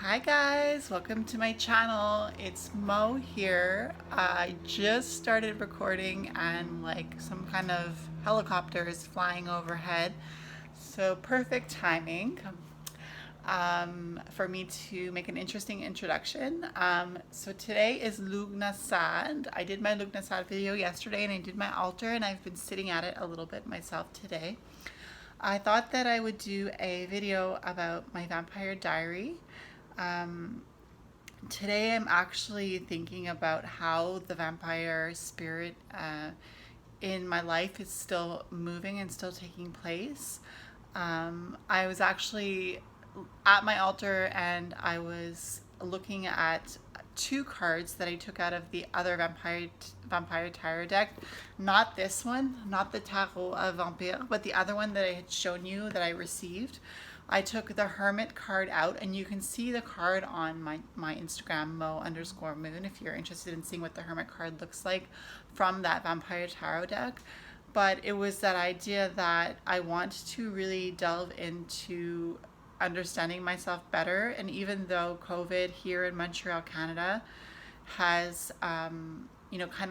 Hi guys, welcome to my channel. It's Mo here. I just started recording and like some kind of helicopter is flying overhead. So perfect timing for me to make an interesting introduction. So today is Lugna Sad. I did my Lugna Sad video yesterday and I did my altar and I've been sitting at it a little bit myself today. I thought that I would do a video about my Vampire Diary. Um, Today I'm actually thinking about how the vampire spirit in my life is still moving and still taking place. I was actually at my altar and I was looking at two cards that I took out of the other Vampire Tarot deck. Not this one, not the Tarot of Vampire, but the other one that I had shown you that I received. I took the Hermit card out, and you can see the card on my Instagram, Mo_moon, if you're interested in seeing what the Hermit card looks like from that Vampire Tarot deck. But it was that idea that I want to really delve into understanding myself better. And even though COVID here in Montreal, Canada, has kind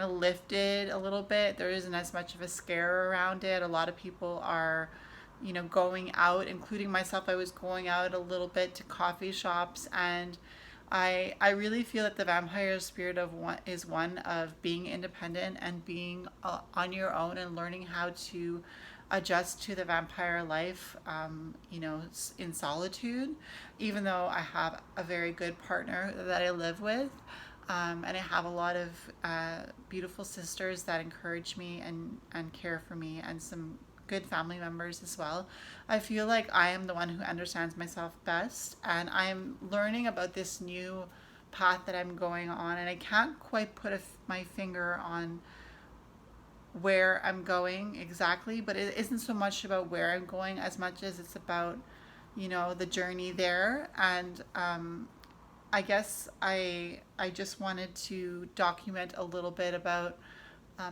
of lifted a little bit, there isn't as much of a scare around it. A lot of people are going out, including myself. I was going out a little bit to coffee shops, and I really feel that the vampire spirit is one of being independent and being on your own and learning how to adjust to the vampire life, in solitude, even though I have a very good partner that I live with. And I have a lot of beautiful sisters that encourage me and care for me, and some good family members as well. I feel like I am the one who understands myself best, and I'm learning about this new path that I'm going on, and I can't quite put my finger on where I'm going exactly, but it isn't so much about where I'm going as much as it's about, the journey there. And I guess I just wanted to document a little bit about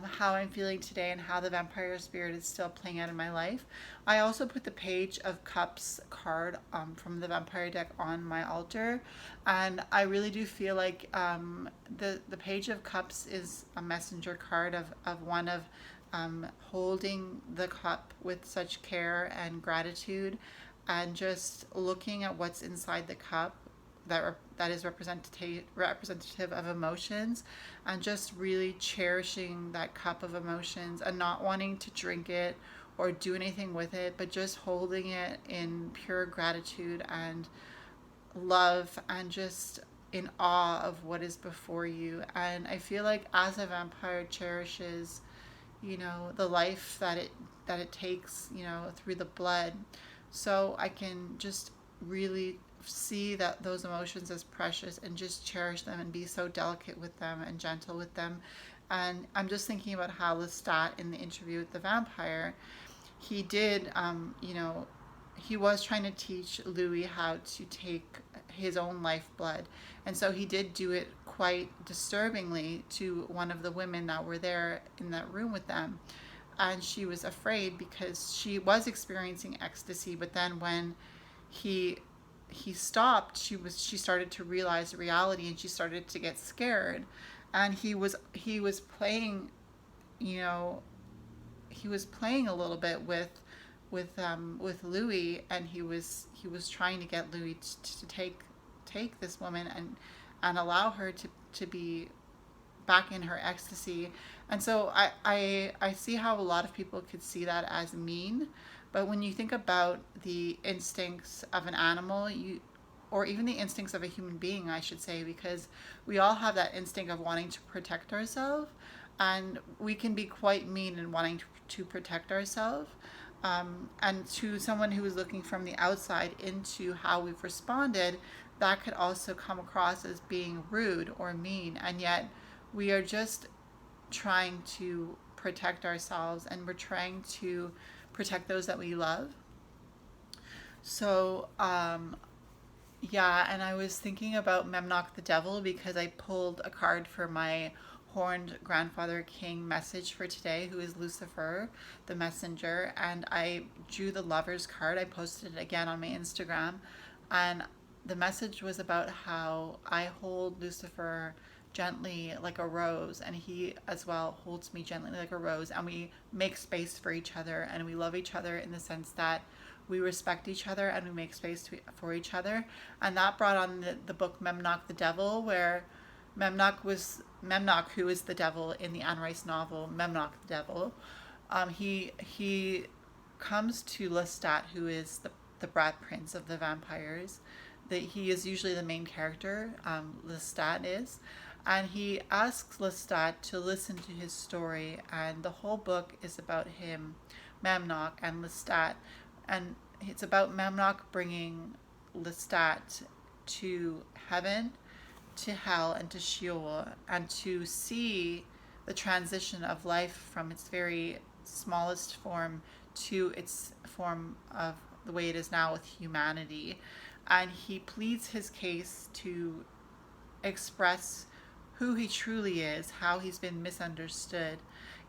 how I'm feeling today and how the vampire spirit is still playing out in my life. I also put the Page of Cups card from the vampire deck on my altar, and I really do feel like the Page of Cups is a messenger card of one of holding the cup with such care and gratitude, and just looking at what's inside the cup that is representative of emotions, and just really cherishing that cup of emotions and not wanting to drink it or do anything with it, but just holding it in pure gratitude and love, and just in awe of what is before you. And I feel like as a vampire cherishes, the life that it takes, through the blood. So I can just really see that those emotions as precious and just cherish them and be so delicate with them and gentle with them. And I'm just thinking about how Lestat in the interview with the vampire, he did, he was trying to teach Louis how to take his own lifeblood. And so he did do it quite disturbingly to one of the women that were there in that room with them. And she was afraid because she was experiencing ecstasy, but then when he stopped, she started to realize reality, and she started to get scared. And he was playing, you know he was playing a little bit with Louis, and he was trying to get Louis to take this woman and allow her to be back in her ecstasy. And so I see how a lot of people could see that as mean, but when you think about the instincts of an animal, or even the instincts of a human being, I should say, because we all have that instinct of wanting to protect ourselves, and we can be quite mean in wanting to protect ourselves. And to someone who is looking from the outside into how we've responded, that could also come across as being rude or mean, and yet we are just trying to protect ourselves, and we're trying to protect those that we love. So, yeah, and I was thinking about Memnoch the Devil because I pulled a card for my Horned Grandfather King message for today, who is Lucifer, the messenger, and I drew the Lover's card. I posted it again on my Instagram, and the message was about how I hold Lucifer gently like a rose, and he as well holds me gently like a rose, and we make space for each other, and we love each other in the sense that we respect each other and we make space for each other. And that brought on the book Memnoch the Devil, where Memnoch, who is the devil in the Anne Rice novel Memnoch the Devil. He comes to Lestat, who is the brat prince of the vampires. That he is usually the main character, Lestat is, and he asks Lestat to listen to his story, and the whole book is about him, Memnoch, and Lestat, and it's about Memnoch bringing Lestat to heaven, to hell, and to Sheol, and to see the transition of life from its very smallest form to its form of the way it is now with humanity. And he pleads his case to express who he truly is, how he's been misunderstood.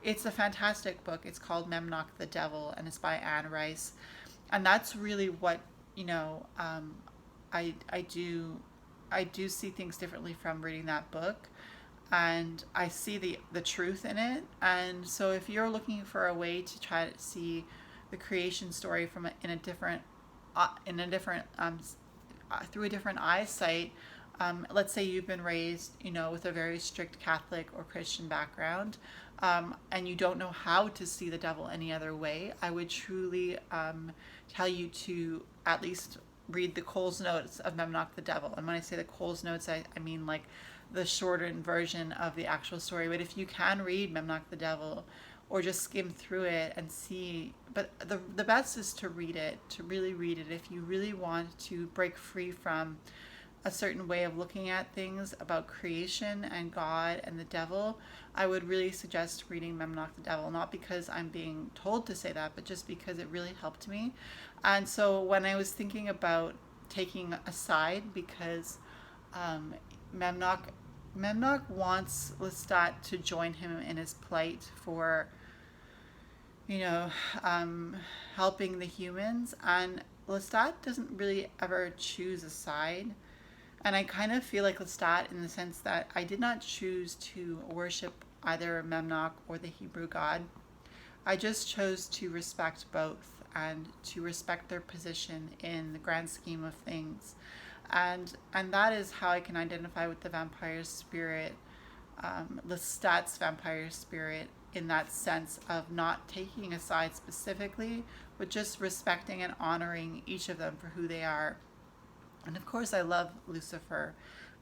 It's a fantastic book. It's called Memnoch the Devil, and it's by Anne Rice. And that's really what, you know, I do see things differently from reading that book, and I see the truth in it. And so if you're looking for a way to try to see the creation story from in a different through a different eyesight, let's say you've been raised, you know, with a very strict Catholic or Christian background, and you don't know how to see the devil any other way, I would truly tell you to at least read the Coles Notes of Memnoch the Devil. And when I say the Coles Notes, I mean like the shortened version of the actual story. But if you can read Memnoch the Devil, or just skim through it and see, but the best is to read it, to really read it. If you really want to break free from a certain way of looking at things about creation and God and the devil, I would really suggest reading Memnoch the Devil, not because I'm being told to say that, but just because it really helped me. And so when I was thinking about taking a side, because Memnoch wants Lestat to join him in his plight for, you know, helping the humans, and Lestat doesn't really ever choose a side. And I kind of feel like Lestat in the sense that I did not choose to worship either Memnoch or the Hebrew God. I just chose to respect both and to respect their position in the grand scheme of things. And that is how I can identify with the vampire spirit, Lestat's vampire spirit, in that sense of not taking a side specifically, but just respecting and honoring each of them for who they are. And of course I love Lucifer,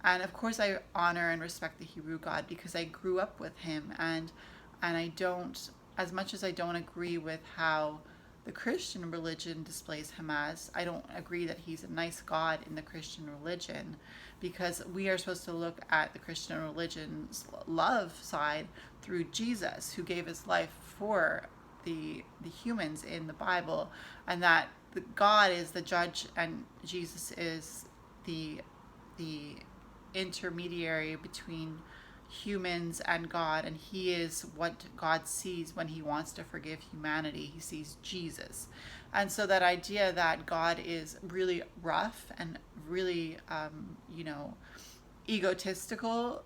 and of course I honor and respect the Hebrew God because I grew up with him, and I don't, as much as I don't agree with how the Christian religion displays him as, I don't agree that he's a nice God in the Christian religion, because we are supposed to look at the Christian religion's love side through Jesus, who gave his life for the humans in the Bible, and that God is the judge and Jesus is the intermediary between humans and God, and he is what God sees when he wants to forgive humanity. He sees Jesus. And so that idea that God is really rough and really egotistical,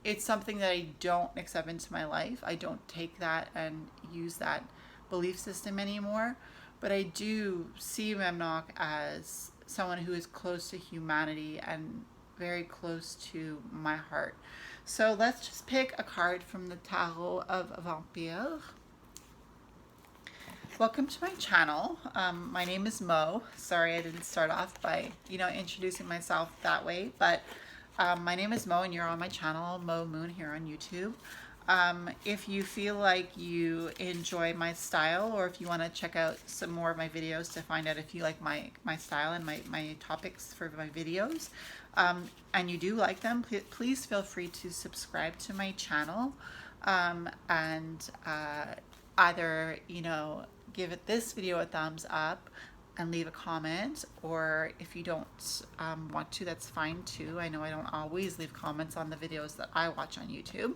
it's something that I don't accept into my life. I don't take that and use that belief system anymore. But I do see Memnoch as someone who is close to humanity and very close to my heart. So let's just pick a card from the Tarot of Vampyres. Welcome to my channel. My name is Mauh. Sorry I didn't start off by, introducing myself that way, but my name is Mauh and you're on my channel, Mauh Moon, here on YouTube. If you feel like you enjoy my style, or if you want to check out some more of my videos to find out if you like my style and my topics for my videos, and you do like them, please feel free to subscribe to my channel, and either, give this video a thumbs up, and leave a comment, or if you don't want to, that's fine too. I know I don't always leave comments on the videos that I watch on YouTube,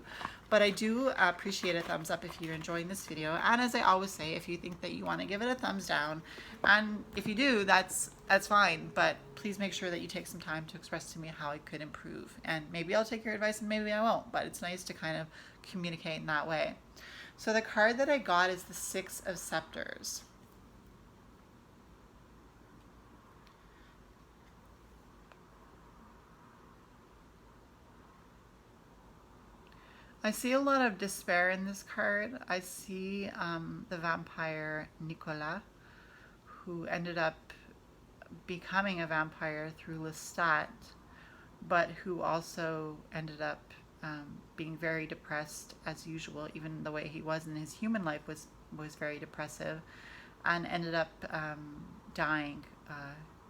but I do appreciate a thumbs up if you're enjoying this video. And as I always say, if you think that you want to give it a thumbs down, and if you do, that's fine, but please make sure that you take some time to express to me how I could improve. And maybe I'll take your advice and maybe I won't, but it's nice to kind of communicate in that way. So the card that I got is the Six of Scepters. I see a lot of despair in this card. I see the vampire Nicolas, who ended up becoming a vampire through Lestat, but who also ended up being very depressed as usual. Even the way he was in his human life was very depressive, and ended up dying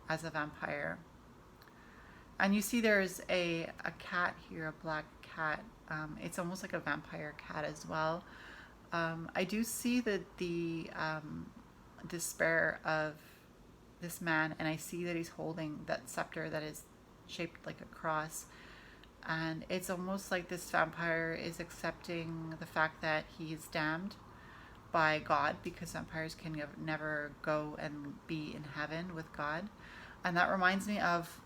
as a vampire. And you see there's a cat here, a black cat. It's almost like a vampire cat as well. I do see the despair of this man, and I see that he's holding that scepter that is shaped like a cross. And it's almost like this vampire is accepting the fact that he is damned by God, because vampires can never go and be in heaven with God. And that reminds me of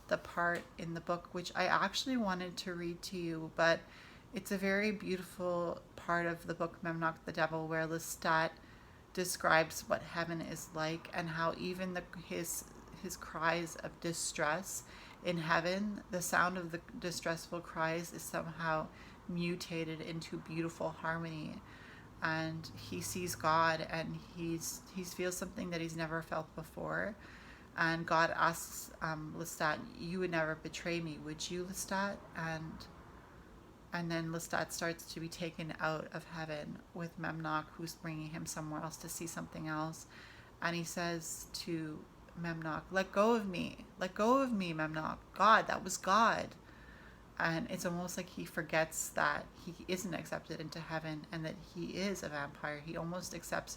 the part in the book which I actually wanted to read to you, but it's a very beautiful part of the book Mauh the Devil, where Lestat describes what heaven is like, and how even his cries of distress in heaven, the sound of the distressful cries is somehow mutated into beautiful harmony. And he sees God, and he feels something that he's never felt before. And God asks Lestat, "You would never betray me, would you, Lestat?" And then Lestat starts to be taken out of heaven with Mauh, who's bringing him somewhere else to see something else. And he says to Mauh, "Let go of me. Let go of me, Mauh. God, that was God." And it's almost like he forgets that he isn't accepted into heaven and that he is a vampire. He almost accepts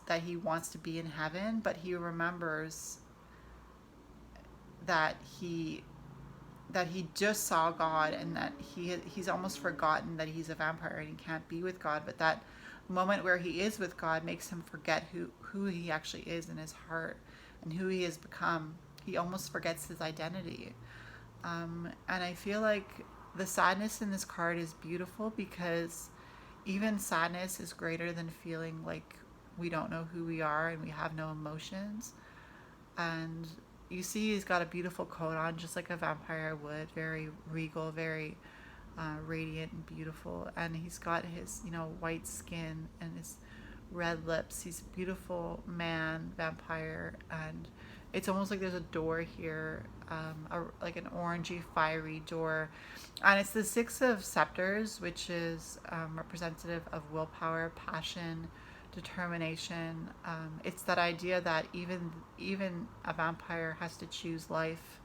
that he wants to be in heaven, but he remembers that he just saw God, and that he's almost forgotten that he's a vampire and he can't be with God. But that moment where he is with God makes him forget who he actually is in his heart and who he has become. He almost forgets his identity. And I feel like the sadness in this card is beautiful, because even sadness is greater than feeling like we don't know who we are and we have no emotions. And you see he's got a beautiful coat on, just like a vampire would, very regal, very radiant and beautiful. And he's got his, white skin and his red lips. He's a beautiful man, vampire. And it's almost like there's a door here, like an orangey, fiery door. And it's the Six of Scepters, which is representative of willpower, passion, determination. It's that idea that even a vampire has to choose life,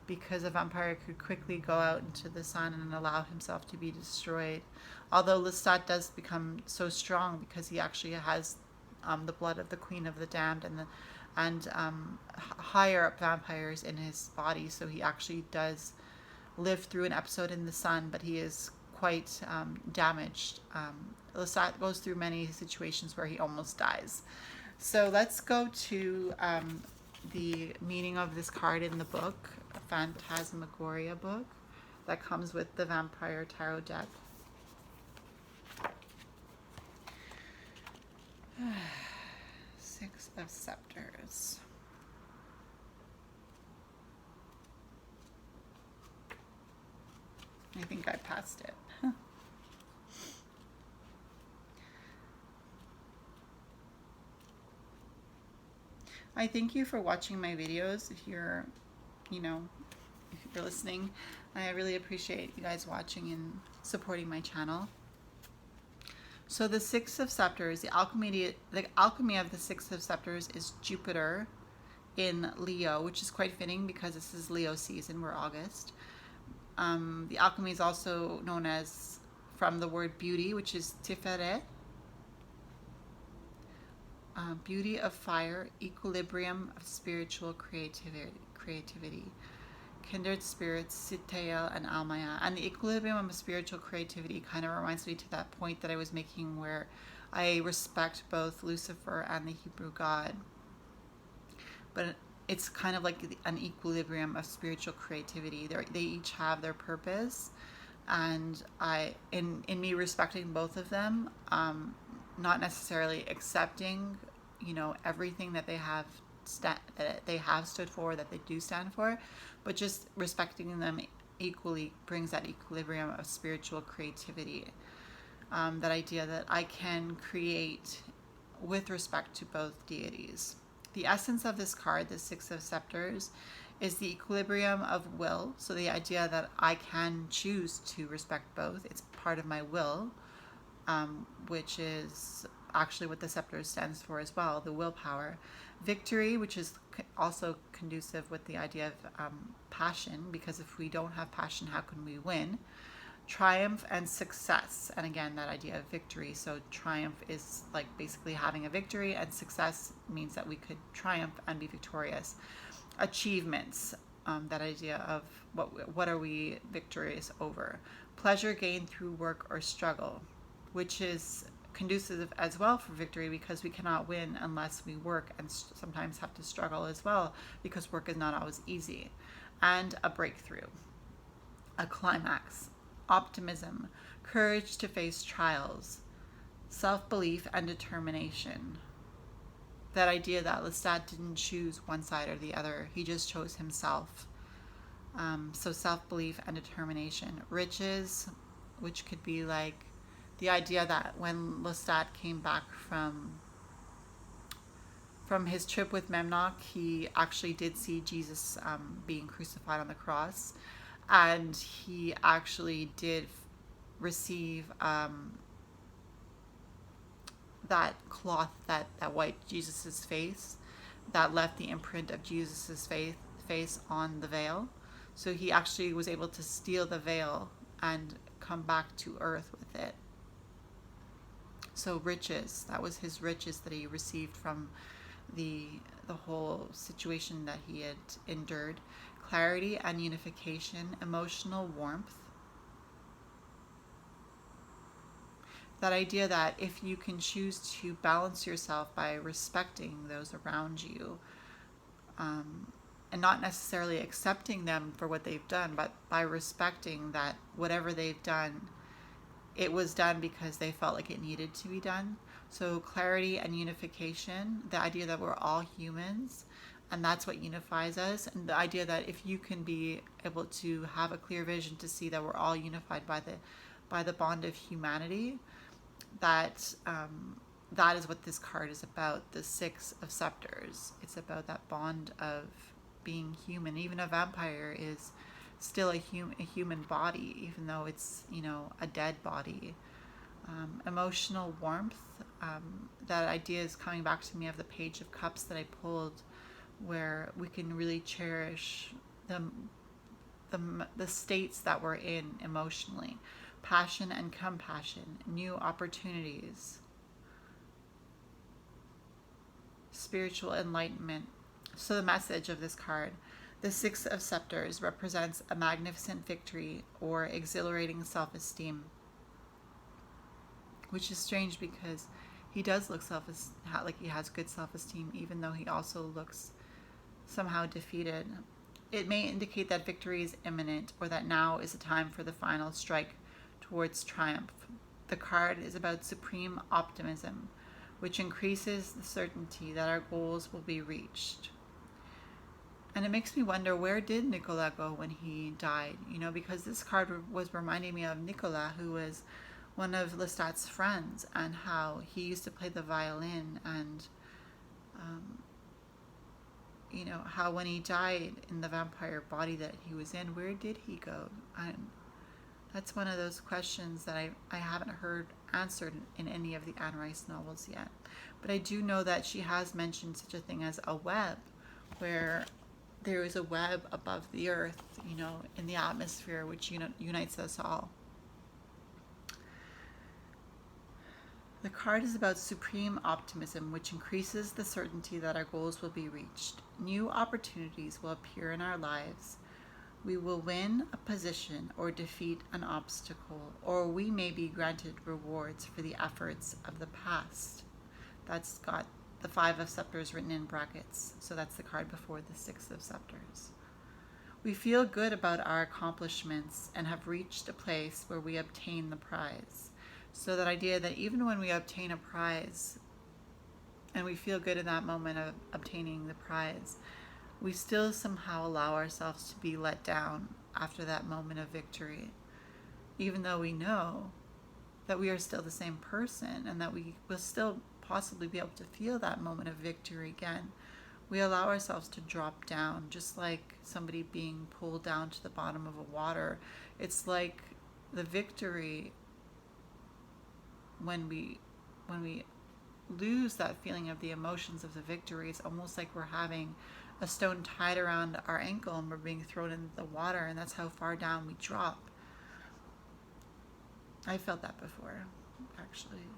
because a vampire could quickly go out into the sun and allow himself to be destroyed. Although Lestat does become so strong because he actually has the blood of the Queen of the Damned and higher up vampires in his body, so he actually does live through an episode in the sun, but he is quite damaged. Lestat goes through many situations where he almost dies. So let's go to the meaning of this card in the book, a Phantasmagoria book that comes with the Vampire Tarot deck. Six of Scepters. I think I passed it. I thank you for watching my videos. If you're listening, I really appreciate you guys watching and supporting my channel. So the Six of Scepters, the alchemy of the Six of Scepters is Jupiter in Leo, which is quite fitting because this is Leo season. We're August. The alchemy is also known as, from the word beauty, which is Tiferet. beauty of fire, equilibrium of spiritual creativity, kindred spirits, Sitael and Almaya. And the equilibrium of spiritual creativity kind of reminds me to that point that I was making where I respect both Lucifer and the Hebrew God. But it's kind of like an equilibrium of spiritual creativity. They each have their purpose. And in me respecting both of them, not necessarily accepting, everything that they have stood for, that they do stand for, but just respecting them equally brings that equilibrium of spiritual creativity. That idea that I can create with respect to both deities. The essence of this card, the Six of Scepters, is the equilibrium of will. So the idea that I can choose to respect both. It's part of my will, which is actually what the scepter stands for as well, the willpower. Victory, which is also conducive with the idea of passion, because if we don't have passion, how can we win? Triumph and success, and again, that idea of victory. So triumph is like basically having a victory, and success means that we could triumph and be victorious. Achievements, that idea of what are we victorious over. Pleasure gained through work or struggle, which is conducive as well for victory, because we cannot win unless we work and sometimes have to struggle as well, because work is not always easy. And a breakthrough, a climax, optimism, courage to face trials, self-belief and determination. That idea that Lestat didn't choose one side or the other, he just chose himself. So self-belief and determination. Riches, which could be like the idea that when Lestat came back from his trip with Memnoch, he actually did see Jesus being crucified on the cross, and he actually did receive that cloth that wiped Jesus's face, that left the imprint of Jesus's face on the veil. So he actually was able to steal the veil and come back to earth with it. So riches, that was his riches that he received from the whole situation that he had endured. Clarity and unification, emotional warmth. That idea that if you can choose to balance yourself by respecting those around you, and not necessarily accepting them for what they've done, but by respecting that whatever they've done, it was done because they felt like it needed to be done. So clarity and unification, the idea that we're all humans, and that's what unifies us, and the idea that if you can be able to have a clear vision to see that we're all unified by the bond of humanity, that is what this card is about. The Six of Scepters, it's about that bond of being human. Even a vampire is still a human body, even though it's a dead body. Emotional warmth, that idea is coming back to me of the Page of Cups that I pulled, where we can really cherish the states that we're in emotionally. Passion and compassion, new opportunities, spiritual enlightenment. So the message of this card, the Six of Scepters, represents a magnificent victory or exhilarating self-esteem, which is strange because he does look like he has good self-esteem, even though he also looks somehow defeated. It may indicate that victory is imminent, or that now is the time for the final strike towards triumph. The card is about supreme optimism, which increases the certainty that our goals will be reached. And it makes me wonder, where did Nicolas go when he died? Because this card was reminding me of Nicolas, who was one of Lestat's friends, and how he used to play the violin, and how when he died in the vampire body that he was in, where did he go? And that's one of those questions that I haven't heard answered in any of the Anne Rice novels yet. But I do know that she has mentioned such a thing as a web, where there is a web above the earth, in the atmosphere, which unites us all. The card is about supreme optimism, which increases the certainty that our goals will be reached. New opportunities will appear in our lives. We will win a position or defeat an obstacle, or we may be granted rewards for the efforts of the past. That's got the Five of Scepters written in brackets, so that's the card before the Six of Scepters. We feel good about our accomplishments and have reached a place where we obtain the prize. So that idea that even when we obtain a prize and we feel good in that moment of obtaining the prize, we still somehow allow ourselves to be let down after that moment of victory, even though we know that we are still the same person and that we will still possibly be able to feel that moment of victory again. We allow ourselves to drop down, just like somebody being pulled down to the bottom of a water. It's like the victory, when we lose that feeling of the emotions of the victory, it's almost like we're having a stone tied around our ankle and we're being thrown into the water, and that's how far down we drop. I felt that before, actually.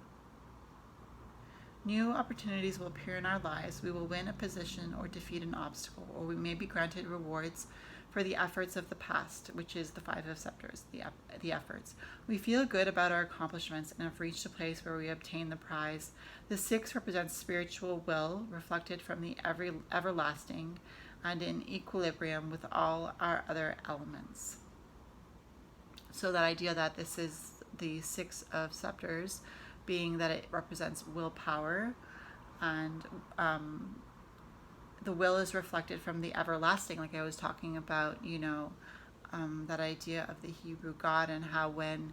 New opportunities will appear in our lives. We will win a position or defeat an obstacle, or we may be granted rewards for the efforts of the past, which is the Five of Scepters, the efforts. We feel good about our accomplishments and have reached a place where we obtain the prize. The Six represents spiritual will, reflected from the everlasting and in equilibrium with all our other elements. So that idea that this is the Six of Scepters, being that it represents willpower, and the will is reflected from the everlasting, like I was talking about, that idea of the Hebrew God, and how when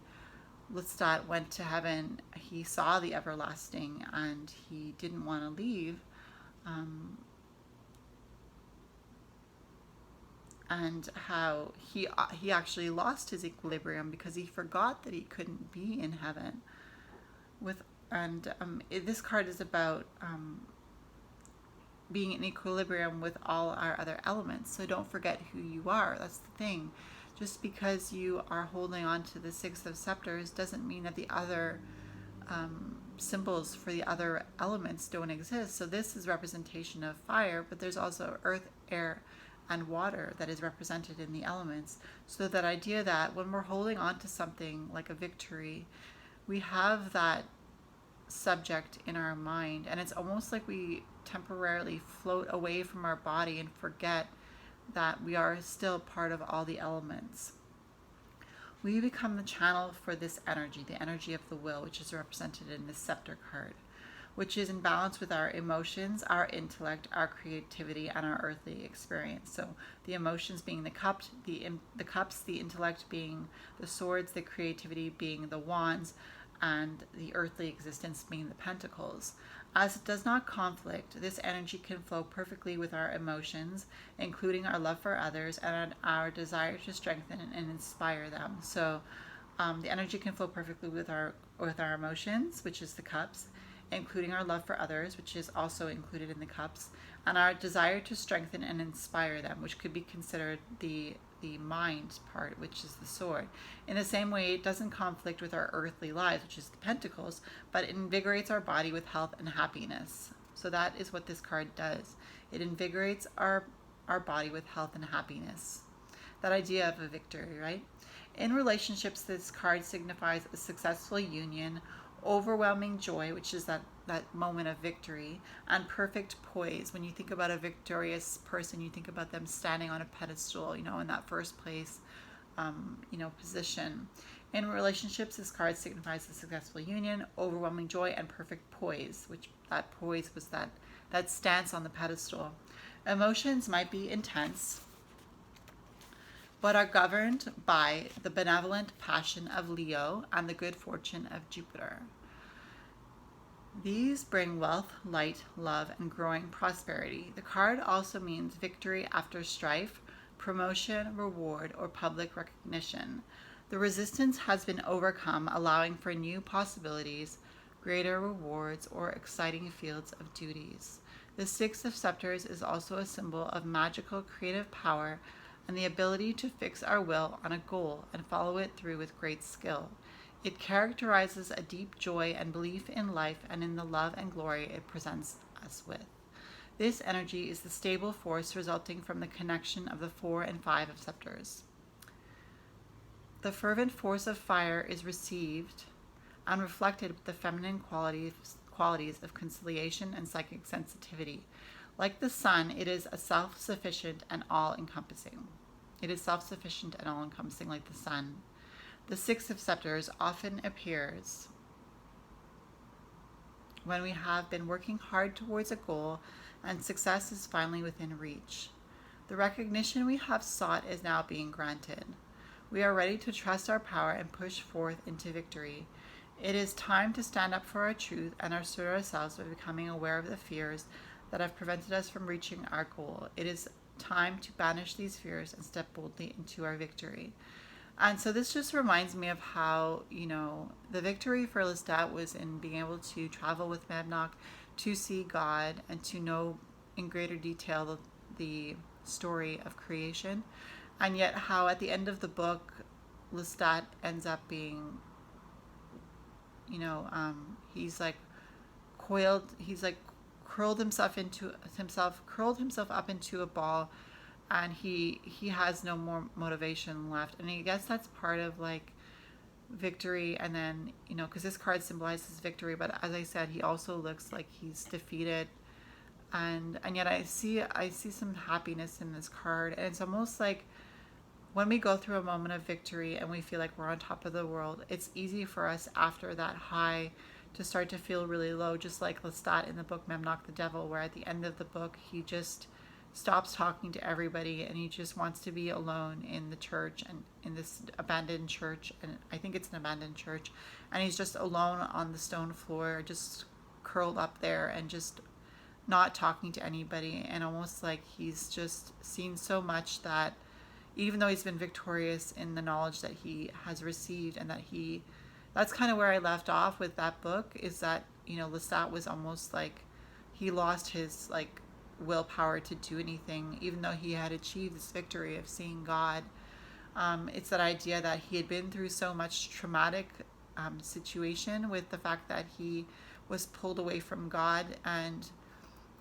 Lestat went to heaven, he saw the everlasting and he didn't want to leave, and how he actually lost his equilibrium because he forgot that he couldn't be in heaven. This card is about being in equilibrium with all our other elements. So don't forget who you are. That's the thing. Just because you are holding on to the Six of Scepters doesn't mean that the other symbols for the other elements don't exist. So this is representation of fire, but there's also earth, air, and water that is represented in the elements. So that idea that when we're holding on to something like a victory, we have that subject in our mind, and it's almost like we temporarily float away from our body and forget that we are still part of all the elements. We become the channel for this energy, the energy of the will, which is represented in this scepter card, which is in balance with our emotions, our intellect, our creativity, and our earthly experience. So the emotions being the cups, the intellect being the swords, the creativity being the wands, and the earthly existence being the pentacles. As it does not conflict, this energy can flow perfectly with our emotions, including our love for others and our desire to strengthen and inspire them. So the energy can flow perfectly with our emotions, which is the cups, including our love for others, which is also included in the cups, and our desire to strengthen and inspire them, which could be considered the mind part, which is the sword. In the same way, it doesn't conflict with our earthly lives, which is the pentacles, but it invigorates our body with health and happiness. So that is what this card does. It invigorates our body with health and happiness. That idea of a victory, right? In relationships, this card signifies a successful union, overwhelming joy, which is that moment of victory, and perfect poise. When you think about a victorious person, you think about them standing on a pedestal, in that first place, position. In relationships, this card signifies a successful union, overwhelming joy, and perfect poise, which that poise was that stance on the pedestal. Emotions might be intense, but are governed by the benevolent passion of Leo and the good fortune of Jupiter. These bring wealth, light, love, and growing prosperity. The card also means victory after strife, promotion, reward, or public recognition. The resistance has been overcome, allowing for new possibilities, greater rewards, or exciting fields of duties. The Six of Scepters is also a symbol of magical creative power and the ability to fix our will on a goal and follow it through with great skill. It characterizes a deep joy and belief in life and in the love and glory it presents us with. This energy is the stable force resulting from the connection of the 4 and 5 of scepters. The fervent force of fire is received and reflected with the feminine qualities of conciliation and psychic sensitivity. Like the sun, it is a self-sufficient and all-encompassing. It is self-sufficient and all-encompassing like the sun. The 6 of scepters often appears when we have been working hard towards a goal and success is finally within reach. The recognition we have sought is now being granted. We are ready to trust our power and push forth into victory. It is time to stand up for our truth and assert ourselves by becoming aware of the fears that have prevented us from reaching our goal. It is time to banish these fears and step boldly into our victory. And so this just reminds me of how, the victory for Lestat was in being able to travel with Mauh to see God and to know in greater detail the story of creation. And yet how at the end of the book, Lestat ends up being, he's like curled himself up into a ball, and he has no more motivation left. And I guess that's part of like victory. And then because this card symbolizes victory, but as I said, he also looks like he's defeated, and yet I see some happiness in this card. And it's almost like when we go through a moment of victory and we feel like we're on top of the world, it's easy for us after that high to start to feel really low, just like Lestat in the book Mauh the Devil, where at the end of the book he just stops talking to everybody and he just wants to be alone in the church, and in this abandoned church, and I think it's an abandoned church, and he's just alone on the stone floor, just curled up there and just not talking to anybody. And almost like he's just seen so much that even though he's been victorious in the knowledge that he has received, and that's kind of where I left off with that book, is that Lestat was almost like he lost his like willpower to do anything, even though he had achieved this victory of seeing God. It's that idea that he had been through so much traumatic situation with the fact that he was pulled away from God, and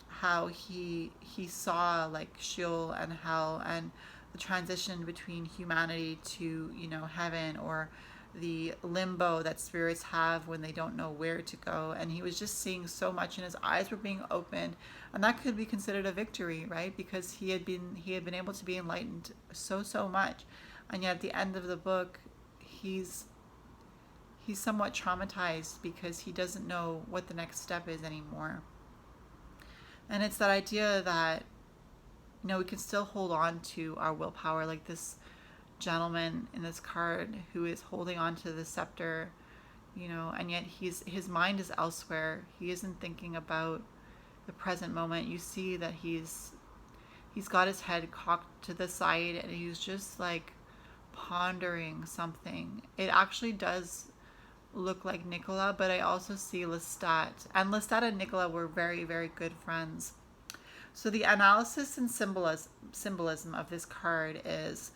how he saw like Sheol and hell, and the transition between humanity to heaven, or the limbo that spirits have when they don't know where to go. And he was just seeing so much, and his eyes were being opened, and that could be considered a victory, right? Because he had been able to be enlightened so much, and yet at the end of the book he's somewhat traumatized because he doesn't know what the next step is anymore. And it's that idea that we can still hold on to our willpower, like this gentleman in this card who is holding on to the scepter, and yet his mind is elsewhere. He isn't thinking about the present moment. You see that he's got his head cocked to the side, and he's just like pondering something. It actually does look like Nicola, but I also see Lestat, and Lestat and Nicola were very, very good friends. So the analysis and symbolism of this card is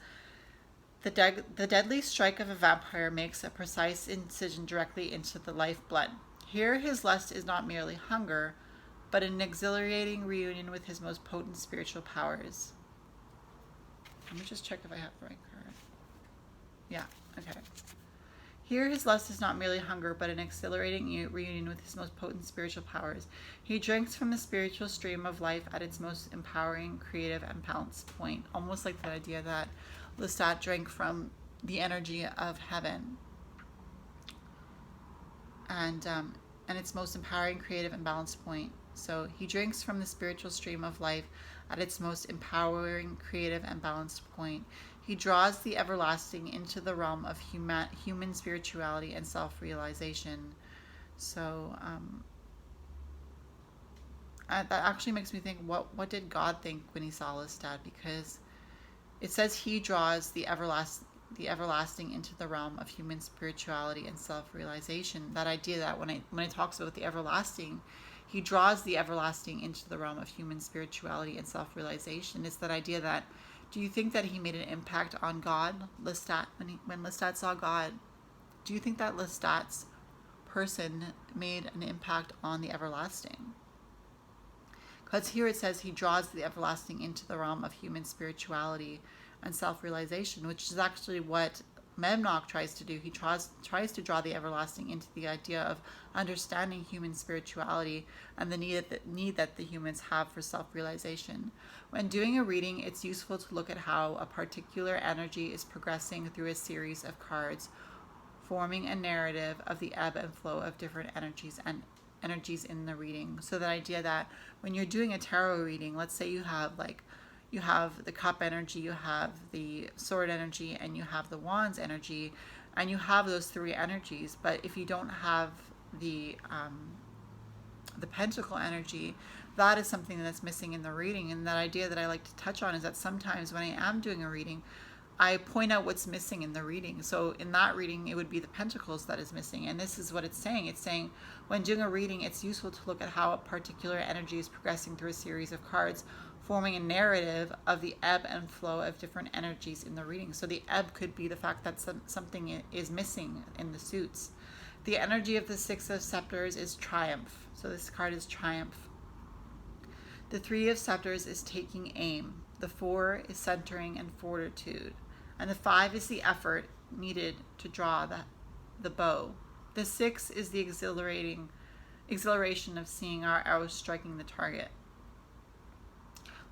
the deadly strike of a vampire makes a precise incision directly into the lifeblood. Here his lust is not merely hunger, but an exhilarating reunion with his most potent spiritual powers. Let me just check if I have the right card. Yeah, okay. Here his lust is not merely hunger, but an exhilarating reunion with his most potent spiritual powers. He drinks from the spiritual stream of life at its most empowering, creative, and balanced point. Almost like the idea that Lestat drank from the energy of heaven, and its most empowering, creative, and balanced point. So he drinks from the spiritual stream of life at its most empowering, creative, and balanced point. He draws the everlasting into the realm of human spirituality and self-realization. So that actually makes me think, what did God think when he saw Lestat? Because it says he draws the everlasting into the realm of human spirituality and self-realization. That idea that when it talks about the everlasting, he draws the everlasting into the realm of human spirituality and self-realization. It's that idea that, do you think that he made an impact on God, Lestat, when Lestat saw God? do you think that Lestat's person made an impact on the everlasting? Because here it says he draws the everlasting into the realm of human spirituality and self-realization, which is actually what Mauh tries to do. He tries to draw the everlasting into the idea of understanding human spirituality and the need that the humans have for self-realization. When doing a reading, it's useful to look at how a particular energy is progressing through a series of cards, forming a narrative of the ebb and flow of different energies in the reading. So the idea that when you're doing a tarot reading, let's say you have the cup energy, you have the sword energy, and you have the wands energy, and you have those three energies. But if you don't have the pentacle energy, that is something that's missing in the reading. And that idea that I like to touch on is that sometimes when I am doing a reading, I point out what's missing in the reading. So in that reading, it would be the pentacles that is missing. And this is what it's saying. It's saying when doing a reading, it's useful to look at how a particular energy is progressing through a series of cards, forming a narrative of the ebb and flow of different energies in the reading. So the ebb could be the fact that something is missing in the suits. The energy of the Six of Scepters is triumph. So this card is triumph. The Three of Scepters is taking aim. The Four is centering and fortitude. And the Five is the effort needed to draw the bow. The Six is the exhilaration of seeing our arrows striking the target.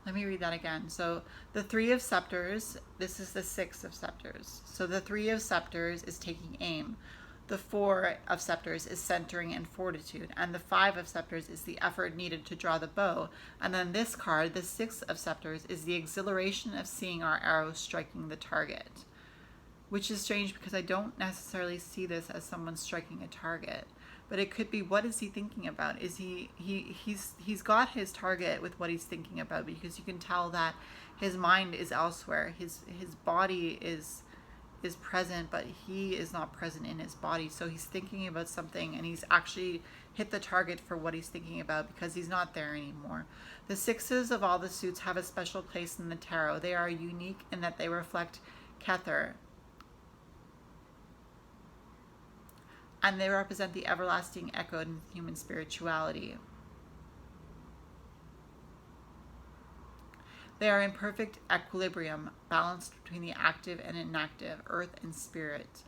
Let me read that again. So the Three of Scepters, this is the Six of Scepters. So the Three of Scepters is taking aim. The Four of Scepters is centering and fortitude. And the Five of Scepters is the effort needed to draw the bow. And then this card, the Six of Scepters, is the exhilaration of seeing our arrows striking the target. Which is strange because I don't necessarily see this as someone striking a target. But it could be, what is he thinking about? Is he's got his target with what he's thinking about, because you can tell that his mind is elsewhere. His body is present, but he is not present in his body. So he's thinking about something, and he's actually hit the target for what he's thinking about because he's not there anymore. The sixes of all the suits have a special place in the tarot. They are unique in that they reflect Kether, and they represent the everlasting echo in human spirituality. They are in perfect equilibrium, balanced between the active and inactive, earth and spirit.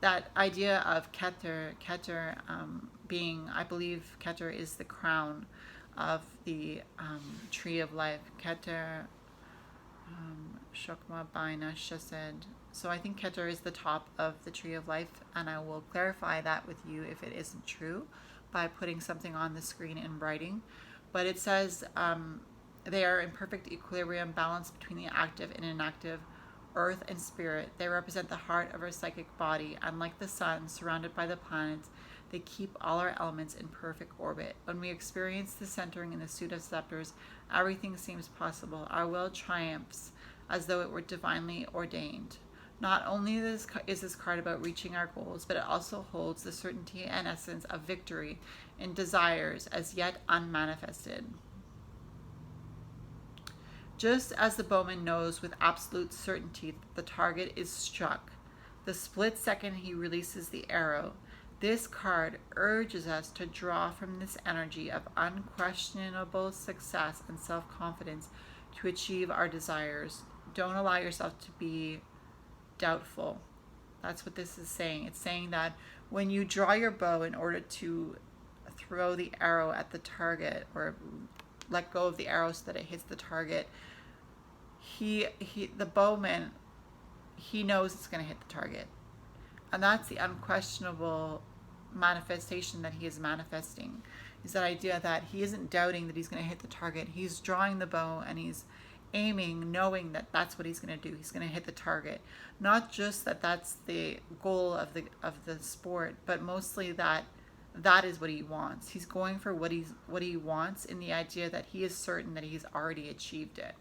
That idea of Kether being, I believe Kether is the crown of the tree of life. Kether, Shokma, Baina, Shesed. So I think Kether is the top of the tree of life, and I will clarify that with you if it isn't true by putting something on the screen in writing. But it says they are in perfect equilibrium, balance between the active and inactive, earth and spirit. They represent the heart of our psychic body, and like the sun, surrounded by the planets, they keep all our elements in perfect orbit. When we experience the centering in the suit of scepters, everything seems possible. Our will triumphs as though it were divinely ordained. Not only is this card about reaching our goals, but it also holds the certainty and essence of victory in desires as yet unmanifested. Just as the bowman knows with absolute certainty that the target is struck, the split second he releases the arrow, this card urges us to draw from this energy of unquestionable success and self-confidence to achieve our desires. Don't allow yourself to be doubtful. That's what this is saying. It's saying that when you draw your bow in order to throw the arrow at the target, or let go of the arrow so that it hits the target, the bowman, he knows it's going to hit the target. And that's the unquestionable manifestation that he is manifesting, is that idea that he isn't doubting that he's going to hit the target. He's drawing the bow and he's aiming, knowing that that's what he's going to do. He's going to hit the target. Not just that that's the goal of the sport, but mostly that is what he wants. He's going for what he wants, in the idea that he is certain that he's already achieved it.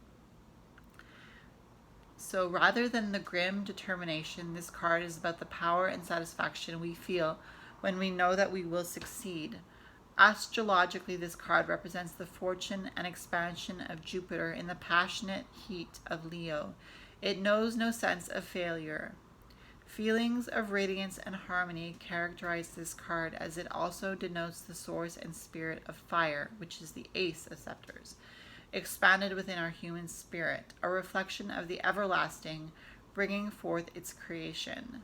So rather than the grim determination, this card is about the power and satisfaction we feel when we know that we will succeed. Astrologically, this card represents the fortune and expansion of Jupiter in the passionate heat of Leo. It knows no sense of failure. Feelings of radiance and harmony characterize this card, as it also denotes the source and spirit of fire, which is the Ace of Scepters, expanded within our human spirit, a reflection of the everlasting, bringing forth its creation.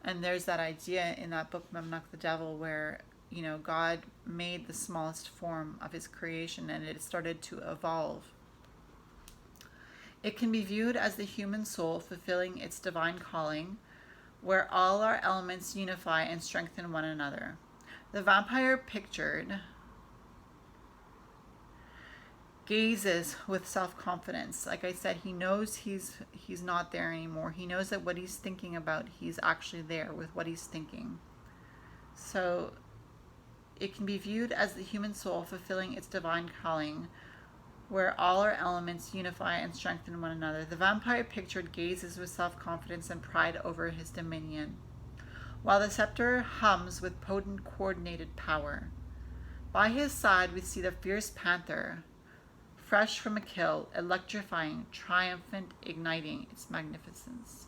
And there's that idea in that book, Mauh the Devil, where, you know, God made the smallest form of his creation and it started to evolve. It can be viewed as the human soul fulfilling its divine calling, where all our elements unify and strengthen one another. The vampire pictured gazes with self-confidence. Like I said, he knows he's not there anymore. He knows that what he's thinking about, he's actually there with what he's thinking. So it can be viewed as the human soul fulfilling its divine calling, where all our elements unify and strengthen one another. The vampire pictured gazes with self-confidence and pride over his dominion, while the scepter hums with potent coordinated power. By his side we see the fierce panther, fresh from a kill, electrifying, triumphant, igniting its magnificence.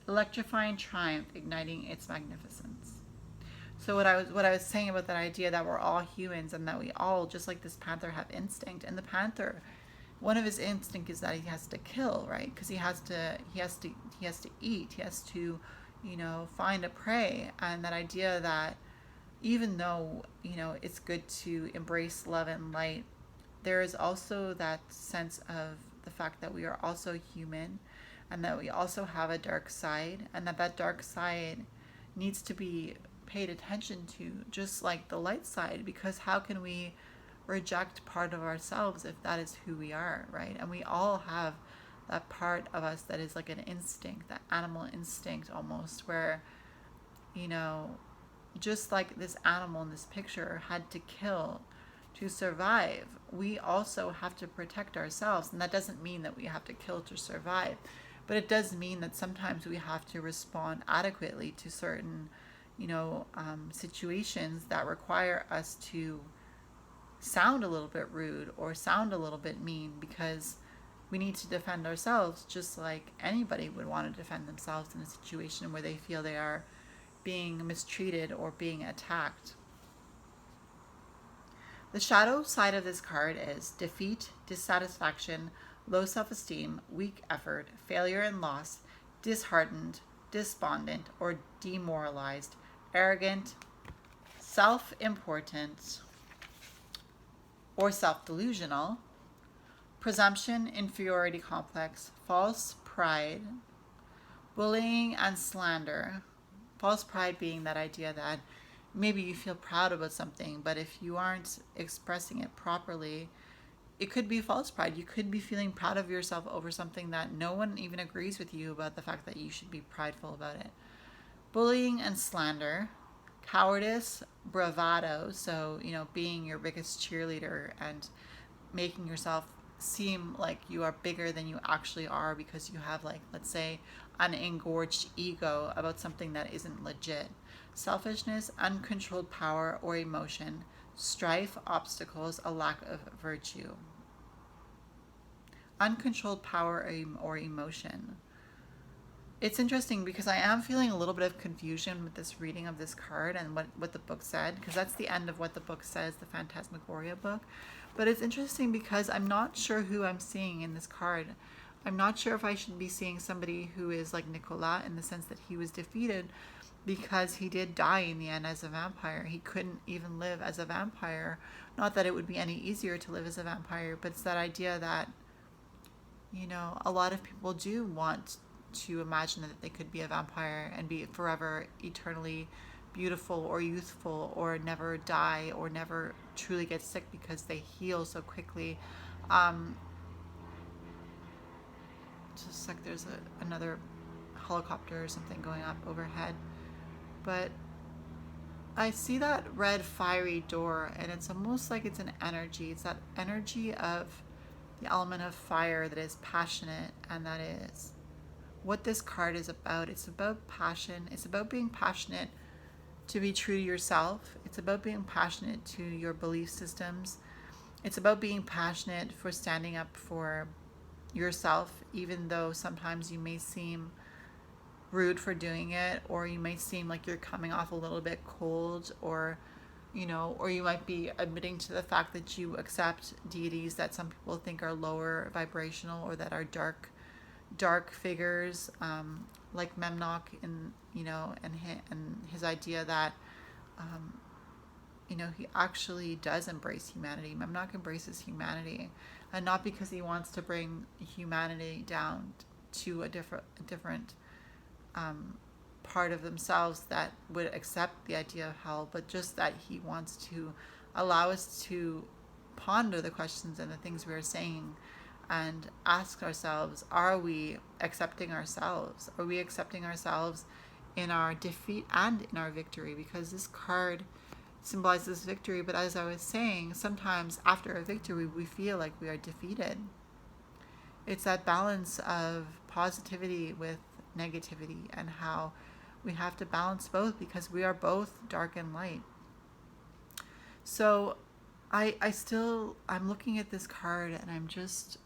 Electrifying triumph, igniting its magnificence. So what I was saying about that idea that we're all humans and that we all, just like this panther, have instinct. And the panther, one of his instinct is that he has to kill, right? Because he has to eat. He has to, you know, find a prey. And that idea that even though, you know, it's good to embrace love and light, there is also that sense of the fact that we are also human and that we also have a dark side, and that dark side needs to be paid attention to, just like the light side, because how can we reject part of ourselves if that is who we are, right? And we all have that part of us that is like an instinct, that animal instinct almost, where, you know, just like this animal in this picture had to kill to survive, we also have to protect ourselves. And that doesn't mean that we have to kill to survive, but it does mean that sometimes we have to respond adequately to certain, you know, situations that require us to sound a little bit rude or sound a little bit mean, because we need to defend ourselves just like anybody would want to defend themselves in a situation where they feel they are being mistreated or being attacked. The shadow side of this card is defeat, dissatisfaction, low self-esteem, weak effort, failure and loss, disheartened, despondent, or demoralized, arrogant, self-important, or self-delusional, presumption, inferiority complex, false pride, bullying, and slander. False pride being that idea that maybe you feel proud about something, but if you aren't expressing it properly, it could be false pride. You could be feeling proud of yourself over something that no one even agrees with you about, the fact that you should be prideful about it. Bullying and slander, cowardice, bravado, so, you know, being your biggest cheerleader and making yourself seem like you are bigger than you actually are because you have, like, let's say, an engorged ego about something that isn't legit. Selfishness, uncontrolled power or emotion, strife, obstacles, a lack of virtue. Uncontrolled power or emotion. It's interesting because I am feeling a little bit of confusion with this reading of this card and what the book said, because that's the end of what the book says, the Phantasmagoria book. But it's interesting because I'm not sure who I'm seeing in this card. I'm not sure if I should be seeing somebody who is like Nicolas, in the sense that he was defeated because he did die in the end as a vampire. He couldn't even live as a vampire. Not that it would be any easier to live as a vampire, but it's that idea that, you know, a lot of people do want to imagine that they could be a vampire and be forever eternally beautiful or youthful, or never die, or never truly get sick because they heal so quickly. Just like there's another helicopter or something going up overhead, but I see that red fiery door, and it's almost like it's an energy. It's that energy of the element of fire that is passionate, and that is what this card is about. It's about passion. It's about being passionate to be true to yourself. It's about being passionate to your belief systems. It's about being passionate for standing up for yourself, even though sometimes you may seem rude for doing it, or you might seem like you're coming off a little bit cold, or or you might be admitting to the fact that you accept deities that some people think are lower vibrational or that are dark figures, like Memnoch, and and his idea that he actually does embrace humanity. Memnoch embraces humanity, and not because he wants to bring humanity down to a different part of themselves that would accept the idea of hell, but just that he wants to allow us to ponder the questions and the things we are saying and ask ourselves, are we accepting ourselves? Are we accepting ourselves in our defeat and in our victory? Because this card symbolizes victory, but as I was saying, sometimes after a victory we feel like we are defeated. It's that balance of positivity with negativity, and how we have to balance both, because we are both dark and light. So I'm looking at this card, and I'm just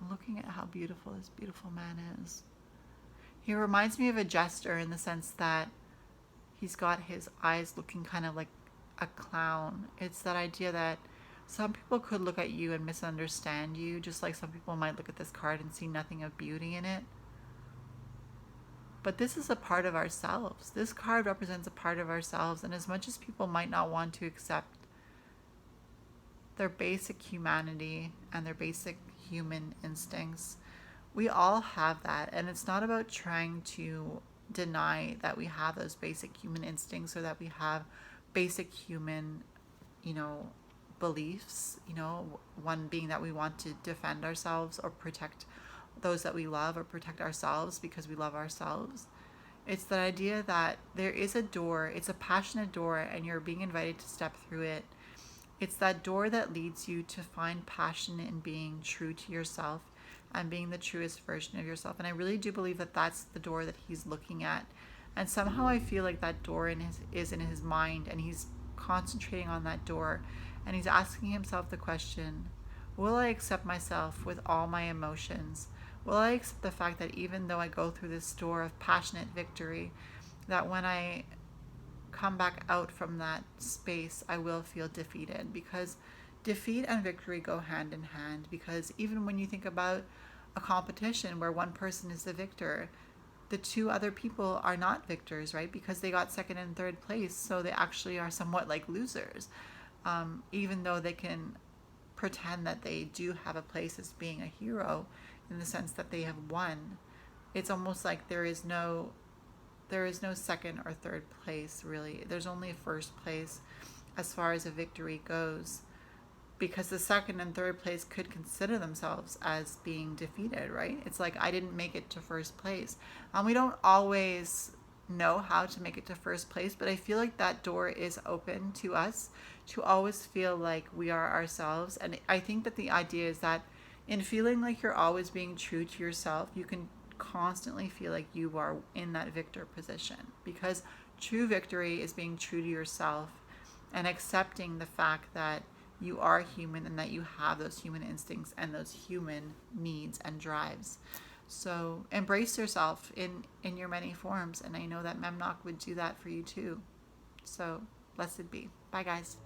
looking at how beautiful this beautiful man is. He reminds me of a jester in the sense that he's got his eyes looking kind of like a clown. It's that idea that some people could look at you and misunderstand you, just like some people might look at this card and see nothing of beauty in it. But this is a part of ourselves. This card represents a part of ourselves, and as much as people might not want to accept their basic humanity and their basic human instincts, we all have that. And it's not about trying to deny that we have those basic human instincts, or that we have basic human, beliefs, one being that we want to defend ourselves or protect those that we love, or protect ourselves because we love ourselves. It's the idea that there is a door, it's a passionate door, and you're being invited to step through it. It's that door that leads you to find passion in being true to yourself and being the truest version of yourself. And I really do believe that that's the door that he's looking at. And somehow I feel like that door is in his mind, and he's concentrating on that door, and he's asking himself the question, will I accept myself with all my emotions? Will I accept the fact that even though I go through this door of passionate victory, that when I come back out from that space, I will feel defeated? Because defeat and victory go hand in hand. Because even when you think about a competition where one person is the victor, the two other people are not victors, right? Because they got second and third place, so they actually are somewhat like losers, even though they can pretend that they do have a place as being a hero in the sense that they have won. It's almost like there is no second or third place, really. There's only first place as far as a victory goes, because the second and third place could consider themselves as being defeated, right? It's like, I didn't make it to first place. We don't always know how to make it to first place, but I feel like that door is open to us to always feel like we are ourselves. And I think that the idea is that in feeling like you're always being true to yourself, you can constantly feel like you are in that victor position, because true victory is being true to yourself and accepting the fact that you are human and that you have those human instincts and those human needs and drives. So embrace yourself in your many forms, and I know that Memnoch would do that for you too. So blessed be. Bye guys.